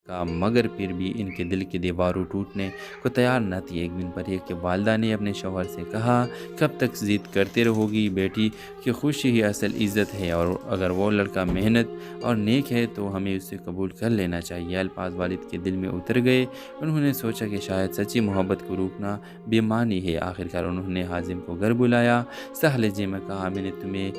کا مگر پھر بھی ان کے دل کی دیواروں ٹوٹنے کو تیار نہ تھی۔ ایک دن پریہ کی والدہ نے اپنے شوہر سے کہا، کب تک ضد کرتے رہو گی؟ بیٹی کی خوشی ہی اصل عزت ہے، اور اگر وہ لڑکا محنت اور نیک ہے تو ہمیں اسے قبول کر لینا چاہیے۔ الفاظ والد کے دل میں اتر گئے۔ انہوں نے سوچا کہ شاید سچی محبت کو روکنا بے معنی ہے۔ آخرکار انہوں نے حازم کو گھر بلایا، سخت لہجے میں کہا، میں نے تمہیں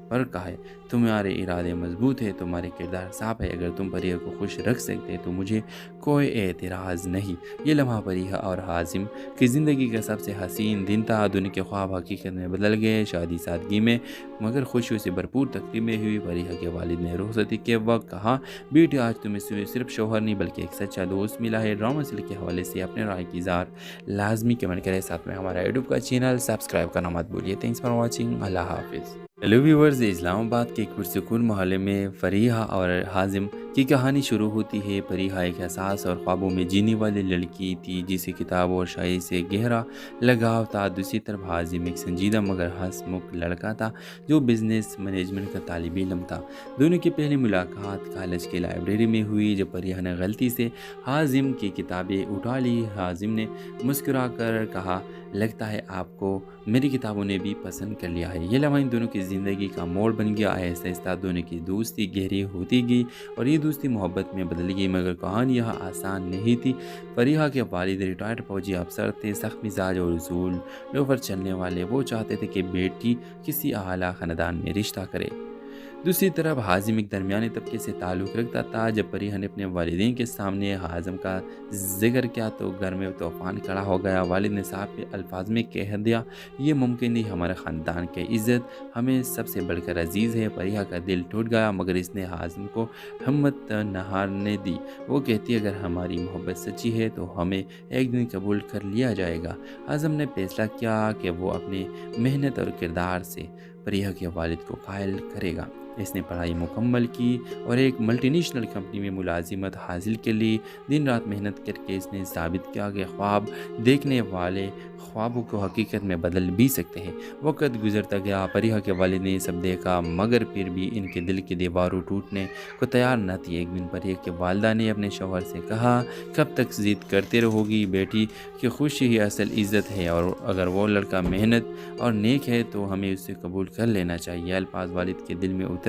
پر کہا ہے، تمہارے ارادے مضبوط ہے، تمہارے کردار صاف ہے، اگر تم پریہ کو خوش رکھ سکتے تو مجھے کوئی اعتراض نہیں۔ یہ لمحہ پریہ اور حازم کی زندگی کا سب سے حسین دن تھا۔ دنیا کے خواب حقیقت میں بدل گئے۔ شادی سادگی میں مگر خوشیوں سے بھرپور تقریبیں ہوئی۔ پریہ کے والد نے رخصتی کے وقت کہا، بیٹی آج تمہیں صرف شوہر نہیں بلکہ ایک سچا دوست ملا ہے۔ ڈرامہ سیریل کے حوالے سے اپنے رائے کی اظہار لازمی کمنٹ کریں، ساتھ میں ہمارا یوٹیوب کا چینل سبسکرائب کرنا مت بھولیے۔ تھینکس فار واچنگ، اللہ حافظ۔ ہیلو ویورز، اسلام آباد کے ایک پرسکون محلے میں فریحہ اور حازم کی کہانی شروع ہوتی ہے۔ فریحہ ایک حساس اور خوابوں میں جینے والی لڑکی تھی جسے کتاب اور شاعری سے گہرا لگاؤ تھا۔ دوسری طرف حازم ایک سنجیدہ مگر ہنس مکھ لڑکا تھا جو بزنس مینجمنٹ کا طالب علم تھا۔ دونوں کی پہلی ملاقات کالج کی لائبریری میں ہوئی جب فریحہ نے غلطی سے حازم کی کتابیں اٹھا لی۔ حازم نے مسکرا کر کہا، لگتا ہے آپ کو میری کتابوں نے بھی پسند کر لیا ہے۔ یہ لمحہ ان دونوں کی زندگی کا موڑ بن گیا۔ آہستہ آہستہ دونوں کی دوستی گہری ہوتی گئی اور یہ دوستی محبت میں بدل گئی، مگر کہانی یہاں آسان نہیں تھی۔ فریحہ کے والد ریٹائرڈ فوجی افسر تھے، سخت مزاج اور اصولوں پر چلنے والے۔ وہ چاہتے تھے کہ بیٹی کسی اعلیٰ خاندان میں رشتہ کرے۔ دوسری طرف حازم ایک درمیانی طبقے سے تعلق رکھتا تھا۔ جب فریحہ نے اپنے والدین کے سامنے حازم کا ذکر کیا تو گھر میں طوفان کھڑا ہو گیا۔ والد نے صاف الفاظ میں کہہ دیا، یہ ممکن نہیں، ہمارے خاندان کی عزت ہمیں سب سے بڑھ کر عزیز ہے۔ فریحہ کا دل ٹوٹ گیا، مگر اس نے حازم کو ہمت نہ ہارنے دی۔ وہ کہتی، اگر ہماری محبت سچی ہے تو ہمیں ایک دن قبول کر لیا جائے گا۔ حازم نے فیصلہ کیا کہ وہ اپنی محنت اور کردار سے فریحہ کے والد کو قائل کرے گا۔ اس نے پڑھائی مکمل کی اور ایک ملٹی نیشنل کمپنی میں ملازمت حاصل کر لی۔ دن رات محنت کر کے اس نے ثابت کیا کہ خواب دیکھنے والے خوابوں کو حقیقت میں بدل بھی سکتے ہیں۔ وقت گزرتا گیا، فریحہ کے والد نے یہ سب دیکھا، مگر پھر بھی ان کے دل کی دیواروں ٹوٹنے کو تیار نہ تھی۔ ایک دن فریحہ کی والدہ نے اپنے شوہر سے کہا، کب تک ضد کرتے رہو گی؟ بیٹی کی خوشی ہی اصل عزت ہے، اور اگر وہ لڑکا محنت اور نیک ہے تو ہمیں اسے قبول کر لینا چاہیے۔ الفاظ والد کے دل میں اتر